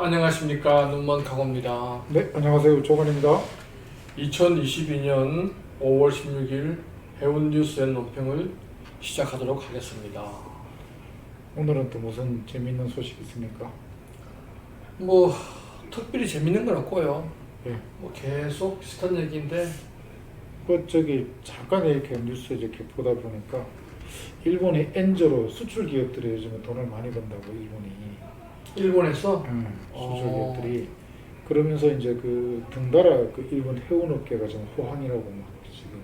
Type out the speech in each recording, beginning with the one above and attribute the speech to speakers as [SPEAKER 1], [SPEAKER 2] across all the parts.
[SPEAKER 1] 안녕하십니까, 눈먼 강호입니다.
[SPEAKER 2] 네, 안녕하세요. 조건입니다.
[SPEAKER 1] 2022년 5월 16일 해운 뉴스 앤 논평을 시작하도록 하겠습니다.
[SPEAKER 2] 오늘은 또 무슨 재미있는 소식 있습니까?
[SPEAKER 1] 뭐 특별히 재밌는 건 없고요.
[SPEAKER 2] 예.
[SPEAKER 1] 뭐 계속 비슷한 얘기인데
[SPEAKER 2] 잠깐 이렇게 뉴스 이렇게 보다 보니까 일본이 엔저로 수출 기업들이 요즘에 돈을 많이 번다고
[SPEAKER 1] 일본에서
[SPEAKER 2] 수출 기업들이 그러면서 이제 그 덩달아 그 일본 해운업계가 좀 호황이라고 막 지금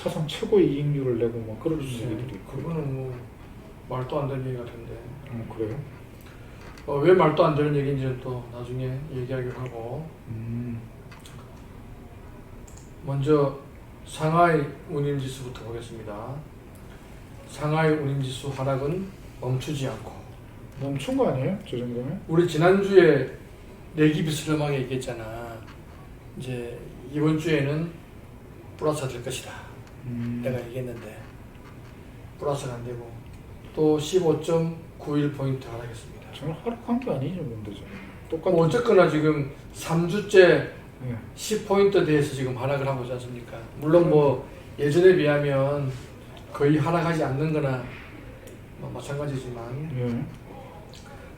[SPEAKER 2] 사상 최고의 이익률을 내고 막 그런 얘기들이 있고.
[SPEAKER 1] 그거는 뭐 말도 안 되는 얘기 같은데.
[SPEAKER 2] 그래요?
[SPEAKER 1] 왜 말도 안 되는 얘기인지는 또 나중에 얘기하기로 하고. 먼저 상하이 운임지수부터 보겠습니다. 상하이 운임지수 하락은 멈추지 않고.
[SPEAKER 2] 멈춘 거 아니에요? 저 정도면?
[SPEAKER 1] 우리 지난주에 내기 비스름하게 얘기했잖아. 이제 이번 주에는 플러스가 될 것이다. 내가 얘기했는데 플러스가 안 되고 또 15.91포인트 하락했습니다.
[SPEAKER 2] 저는 하락한 게 아니죠, 근데 저는 똑같은.
[SPEAKER 1] 뭐 어쨌거나 지금 3주째
[SPEAKER 2] 예.
[SPEAKER 1] 10포인트 대해서 지금 하락을 하고 있지 않습니까? 물론 뭐 예전에 비하면 거의 하락하지 않는 거나 뭐 마찬가지지만
[SPEAKER 2] 예.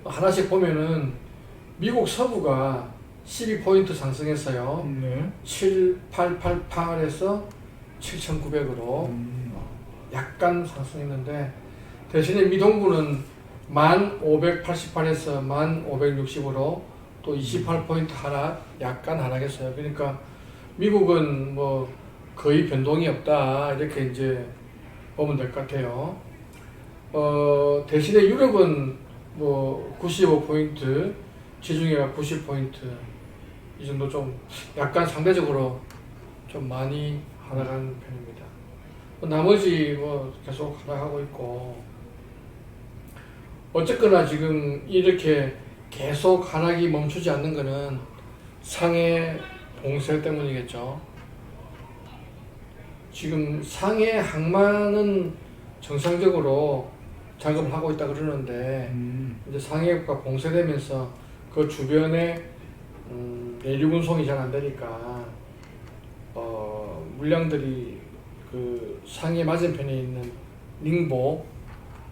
[SPEAKER 1] 하나씩 보면은 미국 서부가 12포인트 상승했어요.
[SPEAKER 2] 네.
[SPEAKER 1] 7888에서 7900으로 약간 상승했는데 대신에 미동부는 1588에서 1560으로 또 28포인트 하락, 약간 하락했어요. 그러니까 미국은 뭐 거의 변동이 없다 이렇게 이제 보면 될 것 같아요. 대신에 유럽은 뭐 95포인트, 지중해가 90포인트 이 정도 좀 약간 상대적으로 좀 많이 하락한 편입니다. 나머지 뭐 계속 하락하고 있고 어쨌거나 지금 이렇게 계속 하락이 멈추지 않는 거는 상해 봉쇄 때문이겠죠. 지금 상해 항만은 정상적으로 작업을 하고 있다 그러는데 이제 상해가 봉쇄되면서 그 주변에 내륙 운송이 잘 안 되니까 물량들이 그 상해 맞은편에 있는 닝보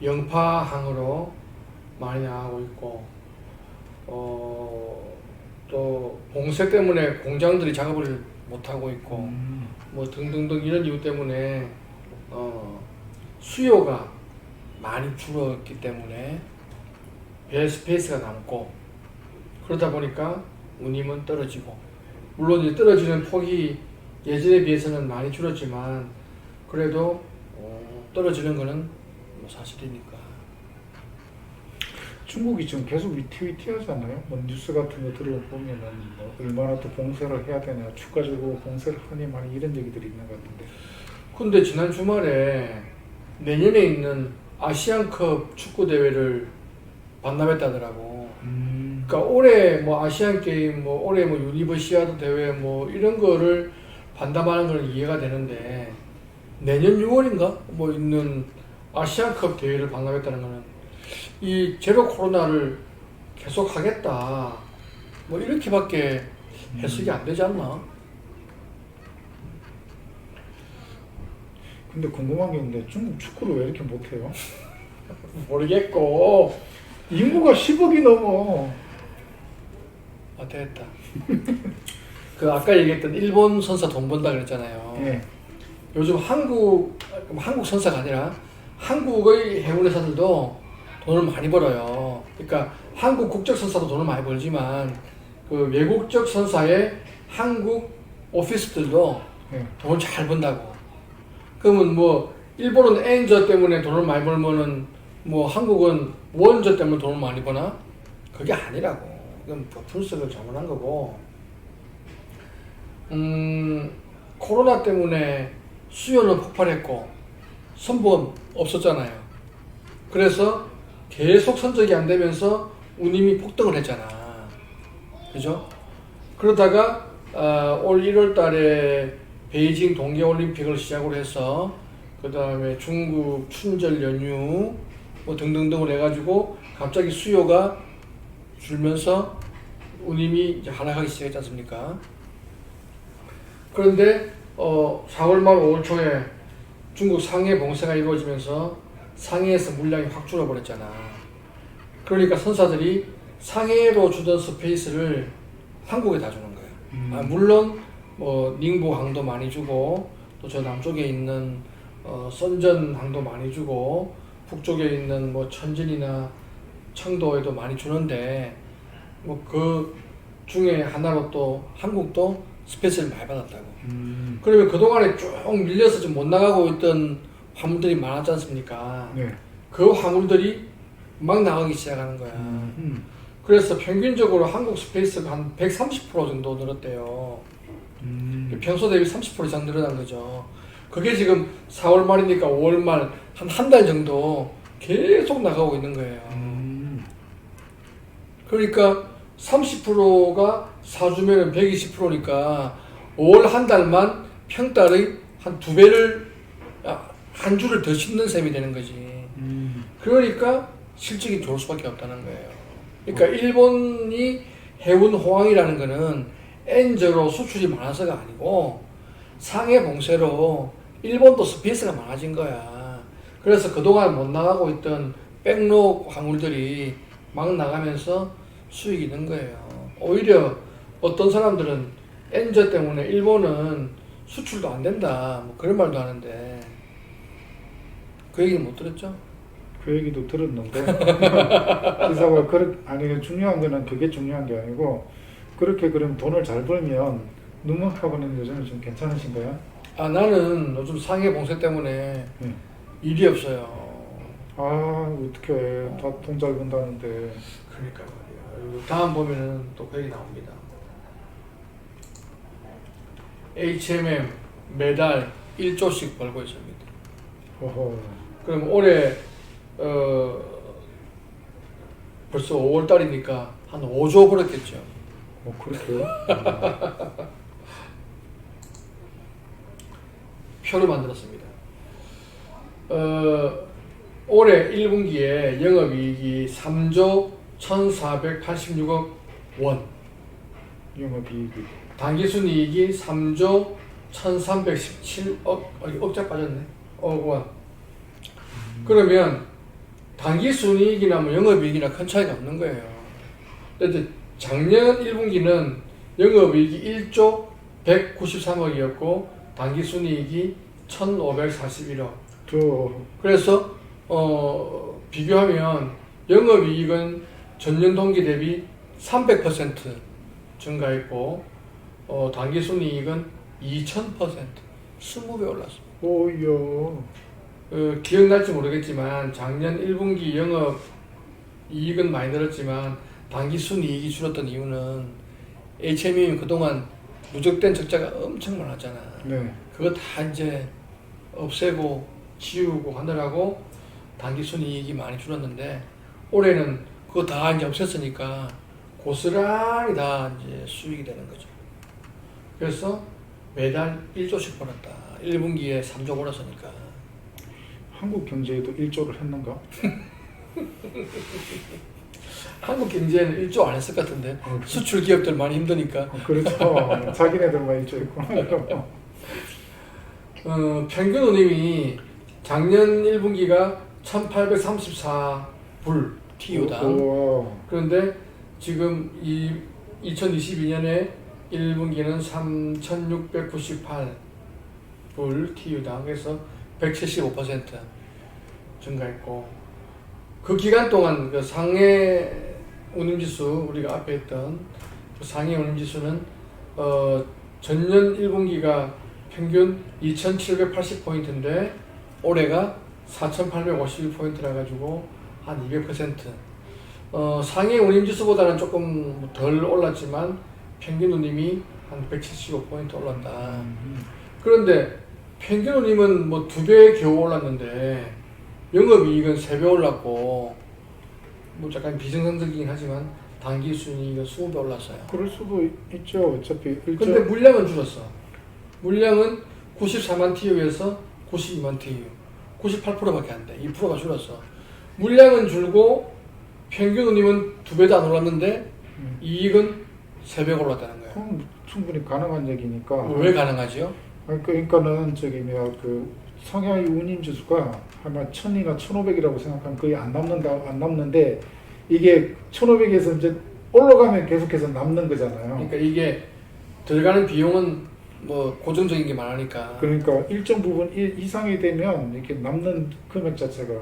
[SPEAKER 1] 영파항으로 많이 나가고 있고 또 봉쇄 때문에 공장들이 작업을 못 하고 있고 뭐 등등등 이런 이유 때문에 수요가 많이 줄었기 때문에 배 스페이스가 남고 그러다 보니까 운임은 떨어지고 물론 이제 떨어지는 폭이 예전에 비해서는 많이 줄었지만 그래도 떨어지는 거는 뭐 사실이니까.
[SPEAKER 2] 중국이 지금 계속 위태위태하지 않나요? 뭐 뉴스 같은 거 들어보면은 뭐 얼마나 또 봉쇄를 해야 되냐, 추가적으로 봉쇄를 하니 많이 이런 얘기들이 있는 것 같은데.
[SPEAKER 1] 근데 지난 주말에 내년에 있는 아시안컵 축구 대회를 반납했다더라고. 그러니까 올해 뭐 아시안 게임, 뭐 올해 뭐 유니버시아드 대회 뭐 이런 거를 반납하는 건 이해가 되는데 내년 6월인가 뭐 있는 아시안컵 대회를 반납했다는 거는 이 제로 코로나를 계속 하겠다 뭐 이렇게밖에 해석이 안 되지 않나?
[SPEAKER 2] 근데 궁금한 게 있는데 중국 축구를 왜 이렇게 못해요?
[SPEAKER 1] 모르겠고.
[SPEAKER 2] 인구가 10억이 넘어.
[SPEAKER 1] 됐다. 그 아까 얘기했던 일본 선사 돈 번다 그랬잖아요.
[SPEAKER 2] 예.
[SPEAKER 1] 요즘 한국 선사가 아니라 한국의 해운회사들도 돈을 많이 벌어요. 그러니까 한국 국적 선사도 돈을 많이 벌지만 그 외국적 선사의 한국 오피스들도
[SPEAKER 2] 예.
[SPEAKER 1] 돈을 잘 번다고. 그러면 뭐 일본은 엔저 때문에 돈을 많이 벌면은 뭐 한국은 원저 때문에 돈을 많이 버나? 그게 아니라고. 이건 분석을 잘못한 거고. 코로나 때문에 수요는 폭발했고 선보는 없었잖아요. 그래서 계속 선적이 안 되면서 운임이 폭등을 했잖아. 그죠? 그러다가 올 1월 달에 베이징 동계올림픽을 시작으로 해서 그 다음에 중국 춘절 연휴 뭐 등등등을 해가지고 갑자기 수요가 줄면서 운임이 이제 하락하기 시작했지 않습니까? 그런데 4월 말 5월 초에 중국 상해 봉쇄가 이루어지면서 상해에서 물량이 확 줄어버렸잖아. 그러니까 선사들이 상해로 주던 스페이스를 한국에 다 주는 거야. 물론 뭐 닝보 항도 많이 주고 또 저 남쪽에 있는 선전 항도 많이 주고 북쪽에 있는 뭐 천진이나 청도에도 많이 주는데 뭐 그 중에 하나로 또 한국도 스페이스를 많이 받았다고. 그러면 그동안에 쭉 밀려서 좀 못 나가고 있던 화물들이 많았지 않습니까?
[SPEAKER 2] 네.
[SPEAKER 1] 그 화물들이 막 나가기 시작하는 거야. 그래서 평균적으로 한국 스페이스가 한 130% 정도 늘었대요. 평소 대비 30% 이상 늘어난 거죠. 그게 지금 4월 말이니까 5월 말 한 달 정도 계속 나가고 있는 거예요. 그러니까 30%가 4주면은 120%니까 5월 한 달만 평달의 한 2배를 한 주를 더 싣는 셈이 되는 거지. 그러니까 실적이 좋을 수밖에 없다는 거예요. 그러니까 일본이 해운 호황이라는 거는 엔저로 수출이 많아서가 아니고 상해 봉쇄로 일본도 스페이스가 많아진 거야. 그래서 그동안 못 나가고 있던 백로 화물들이 막 나가면서 수익이 는 거예요. 오히려 어떤 사람들은 엔저 때문에 일본은 수출도 안 된다 뭐 그런 말도 하는데 그 얘기는 못 들었죠?
[SPEAKER 2] 그 얘기도 들었는데 기사가 아니 중요한 거는 그게 중요한 게 아니고 그렇게 그럼 돈을 잘 벌면 눅눅하고는 요즘은 좀 괜찮으신가요?
[SPEAKER 1] 나는 요즘 상해 봉쇄 때문에 일이 없어요.
[SPEAKER 2] 어떡해. 다 돈 잘 번다는데.
[SPEAKER 1] 그러니까 말이야. 다음 보면은 또 그 얘기 나옵니다. HMM 매달 1조씩 벌고 있습니다.
[SPEAKER 2] 어허.
[SPEAKER 1] 그럼 올해 벌써 5월 달이니까 한 5조 벌었겠죠.
[SPEAKER 2] 그렇게요?
[SPEAKER 1] 표를 만들었습니다. 올해 1분기에 영업이익이 3조 1,486억 원,
[SPEAKER 2] 영업이익이.
[SPEAKER 1] 당기순이익이 3조 1,317억, 억자 빠졌네. 억 원. 그러면 당기순이익이나 뭐 영업이익이나 큰 차이가 없는 거예요. 근데 작년 1분기는 영업이익이 1조 193억이었고 당기순이익이 1,541억. 그래서 비교하면 영업이익은 전년 동기 대비 300% 증가했고 당기순이익은 2000% 20배 올랐습니다.
[SPEAKER 2] 오요.
[SPEAKER 1] 기억날지 모르겠지만 작년 1분기 영업이익은 많이 늘었지만 당기순이익이 줄었던 이유는 HM이 그동안 누적된 적자가 엄청 많았잖아.
[SPEAKER 2] 네.
[SPEAKER 1] 그거 다 이제 없애고 지우고 하느라고 당기순이익이 많이 줄었는데 올해는 그거 다 이제 없앴으니까 고스란히 다 이제 수익이 되는 거죠. 그래서 매달 1조씩 벌었다. 1분기에 3조 벌었으니까.
[SPEAKER 2] 한국 경제에도 1조를 했는가?
[SPEAKER 1] 한국 경제는 1조 안 했을 것 같은데 수출 기업들 많이 힘드니까.
[SPEAKER 2] 그렇죠. 자기네들만 1조 했구나.
[SPEAKER 1] 평균 운임이 작년 1분기가 1,834불 TU당. 그런데 지금 2022년에 1분기는 3,698불 TU당. 그래서 175% 증가했고, 그 기간 동안 그 상해 운임지수, 우리가 앞에 했던 그 상해 운임지수는 전년 1분기가 평균 2,780포인트인데 올해가 4,851포인트라 가지고 한 200%. 상해 운임지수보다는 조금 덜 올랐지만 평균 운임이 한 175포인트 올랐다. 그런데 평균 운임은 뭐 2배 겨우 올랐는데 영업이익은 3배 올랐고, 뭐 약간 비정상적이긴 하지만 당기순이익은 20배 올랐어요.
[SPEAKER 2] 그럴 수도 있죠. 어차피
[SPEAKER 1] 근데 물량은 줄었어. 물량은 94만 TU에서 92만 TU, 98%밖에 안 돼. 2%가 줄었어. 물량은 줄고 평균 운임은 2배도 안 올랐는데 이익은 3배가 올랐다는 거예요.
[SPEAKER 2] 그럼 충분히 가능한 얘기니까.
[SPEAKER 1] 왜 가능하죠?
[SPEAKER 2] 그러니까는 저기 뭐야 그 상하이 운임 지수가 아마 1000이나 1500이라고 생각하면 거의 안 남는데 이게 1500에서 이제 올라가면 계속해서 남는 거잖아요.
[SPEAKER 1] 그러니까 이게 들어가는 비용은 뭐 고정적인 게 많으니까.
[SPEAKER 2] 그러니까 일정 부분 이상이 되면 이렇게 남는 금액 자체가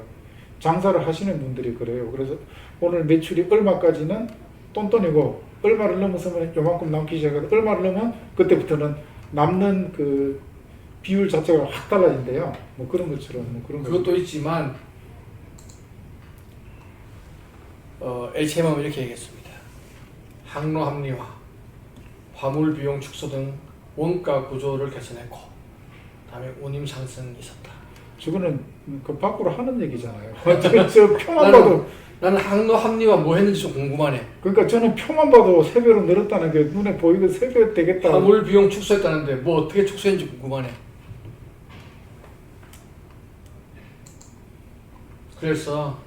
[SPEAKER 2] 장사를 하시는 분들이 그래요. 그래서 오늘 매출이 얼마까지는 똔똔이고 얼마를 넘어서면 요만큼 남기 시작해서 얼마를 넘으면 그때부터는 남는 그 비율 자체가 확 달라진대요. 뭐 그런 것처럼 뭐 그런
[SPEAKER 1] 그것도 있지만 HM은 이렇게 얘기했습니다. 항로 합리화, 화물 비용 축소 등 원가 구조를 개선했고, 다음에 운임 상승이 있었다.
[SPEAKER 2] 저거는 그 밖으로 하는 얘기잖아요. 저 표만 봐도
[SPEAKER 1] 나는 항로 합리화 뭐 했는지 좀 궁금하네.
[SPEAKER 2] 그러니까 저는 표만 봐도 3배로 늘었다는 게 눈에 보이고 3배 되겠다.
[SPEAKER 1] 화물 비용 축소했다는데 뭐 어떻게 축소했는지 궁금하네. 그래서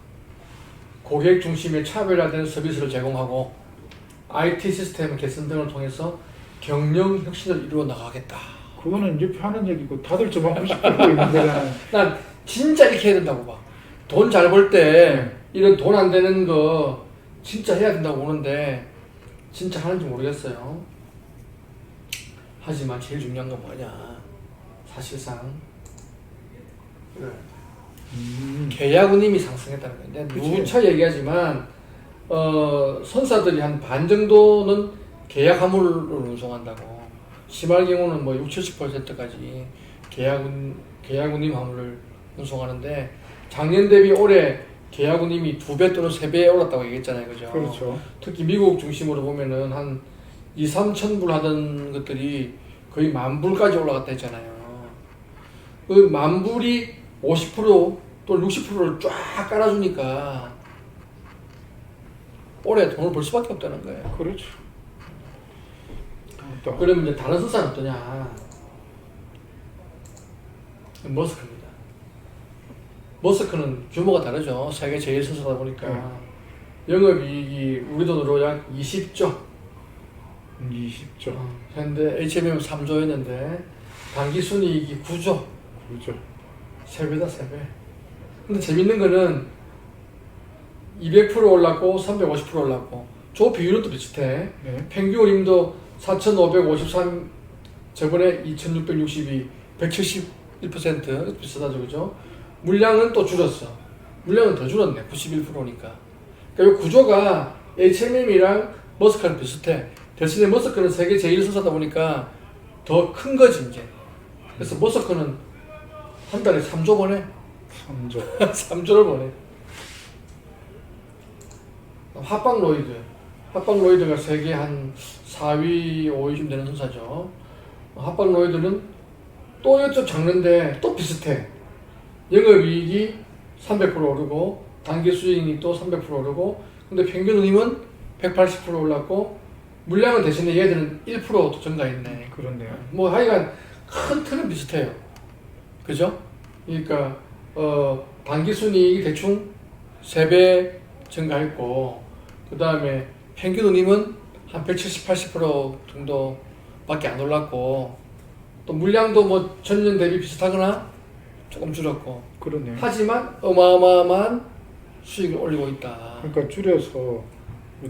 [SPEAKER 1] 고객 중심의 차별화된 서비스를 제공하고 IT 시스템 개선 등을 통해서 경영 혁신을 이루어 나가겠다.
[SPEAKER 2] 그거는 이제 하는 얘기고 다들 저만큼 시끄러고 있는 거잖아요.
[SPEAKER 1] 난 진짜 이렇게 해야 된다고 봐. 돈 잘 벌 때 이런 돈 안 되는 거 진짜 해야 된다고 보는데 진짜 하는지 모르겠어요. 하지만 제일 중요한 건 뭐냐, 사실상 계약 운임이 상승했다는 거예요. 누차 얘기하지만 선사들이 한 반 정도는 계약 화물을 운송한다고. 심할 경우는 뭐 60-70%까지 계약 운임 화물을 운송하는데 작년 대비 올해 계약 운임이 2배 또는 3배 올랐다고 얘기했잖아요. 그죠?
[SPEAKER 2] 그렇죠.
[SPEAKER 1] 특히 미국 중심으로 보면은 한 2-3천 불 하던 것들이 거의 10,000불까지 올라갔다 했잖아요. 그 10,000불이 50% 또는 60%를 쫙 깔아주니까 올해 돈을 벌 수밖에 없다는 거예요.
[SPEAKER 2] 그렇죠.
[SPEAKER 1] 그러면 이제 다른 선사는 어떠냐? 머스크입니다. 머스크는 규모가 다르죠. 세계 제일 선사다 보니까 영업이익이 우리 돈으로 약 20조.
[SPEAKER 2] 20조.
[SPEAKER 1] 현재 HMM은 3조였는데 당기순이익이 9조.
[SPEAKER 2] 9조.
[SPEAKER 1] 3배다 3배. 근데 재밌는 거는 200% 올랐고 350% 올랐고 조 비율은 또 비슷해.
[SPEAKER 2] 네.
[SPEAKER 1] 평균 운임도 4,553, 저번에 2,662, 171% 비슷하죠, 그죠? 물량은 또 줄었어. 물량은 더 줄었네, 91%니까. 그러니까 이 구조가 HMM이랑 머스크랑 비슷해. 대신에 머스크는 세계 제일 선사다 보니까 더 큰 거지, 이제. 그래서 머스크는 한 달에 3조 버네.
[SPEAKER 2] 3조.
[SPEAKER 1] 3조를 버네. 합방로이드가 세계 한 4위, 5위쯤 되는 선사죠. 합방로이드는 또 이쪽 작는데 또 비슷해. 영업이익이 300% 오르고 단기수익이 또 300% 오르고, 근데 평균 운임은 180% 올랐고 물량은 대신에 얘들은 1% 증가했네.
[SPEAKER 2] 그렇네요.
[SPEAKER 1] 뭐 하여간 큰 틀은 비슷해요. 그죠? 그러니까 단기순이익이 대충 3배 증가했고, 그 다음에 평균 운임은 한 170, 80% 정도밖에 안 올랐고, 또 물량도 뭐 전년 대비 비슷하거나 조금 줄었고.
[SPEAKER 2] 그러네요.
[SPEAKER 1] 하지만 어마어마한 수익을 올리고 있다.
[SPEAKER 2] 그러니까 줄여서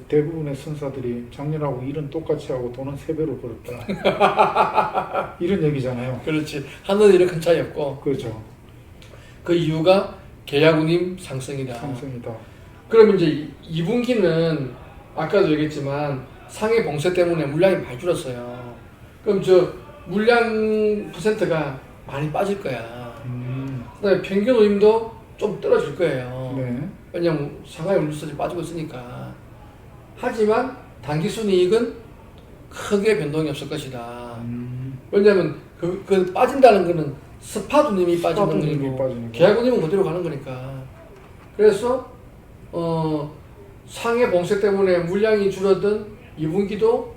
[SPEAKER 2] 대부분의 선사들이 작년하고 일은 똑같이 하고 돈은 3배로 벌었다. 이런 얘기잖아요.
[SPEAKER 1] 그렇지. 하는 일은 큰 차이 없고.
[SPEAKER 2] 그렇죠.
[SPEAKER 1] 그 이유가 계약 운임 상승이다.
[SPEAKER 2] 상승이다.
[SPEAKER 1] 그럼 이제 2분기는 아까도 얘기했지만 상해 봉쇄 때문에 물량이 많이 줄었어요. 그럼 저 물량 퍼센트가 많이 빠질 거야. 그다음에 평균 운임도 좀 떨어질 거예요.
[SPEAKER 2] 네.
[SPEAKER 1] 왜냐면 상하이 운수들이 빠지고 있으니까. 하지만 단기순이익은 크게 변동이 없을 것이다. 왜냐면 그 빠진다는 거는 스팟 운임이 빠지는 거고 계약 운임은 그대로 가는 거니까. 그래서 상해 봉쇄 때문에 물량이 줄어든 2분기도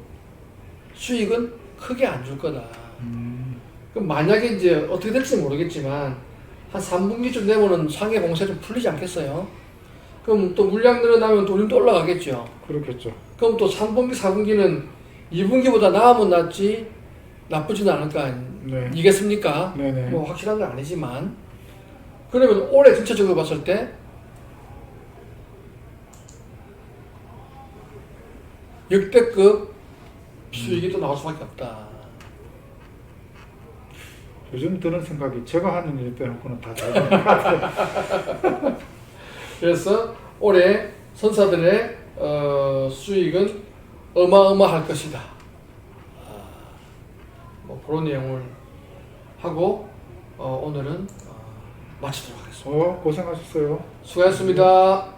[SPEAKER 1] 수익은 크게 안 줄 거다. 그럼 만약에 이제 어떻게 될지 모르겠지만 한 3분기쯤 되면은 상해 봉쇄 좀 풀리지 않겠어요? 그럼 또 물량 늘어나면 돈이 또 올라가겠죠.
[SPEAKER 2] 그렇겠죠.
[SPEAKER 1] 그럼 또 3분기, 4분기는 2분기보다 나으면 낫지 나쁘지는 않을 거
[SPEAKER 2] 네.
[SPEAKER 1] 아니겠습니까?
[SPEAKER 2] 네네.
[SPEAKER 1] 뭐 확실한 건 아니지만 그러면 올해 전체적으로 봤을 때 역대급 수익이 또 나올 수밖에 없다.
[SPEAKER 2] 요즘 드는 생각이 제가 하는 일 빼놓고는 다 잘 되는 것 같아요.
[SPEAKER 1] 그래서 올해 선사들의 수익은 어마어마할 것이다. 뭐 그런 내용을 하고 오늘은 마치도록 하겠습니다.
[SPEAKER 2] 고생하셨어요.
[SPEAKER 1] 수고하셨습니다.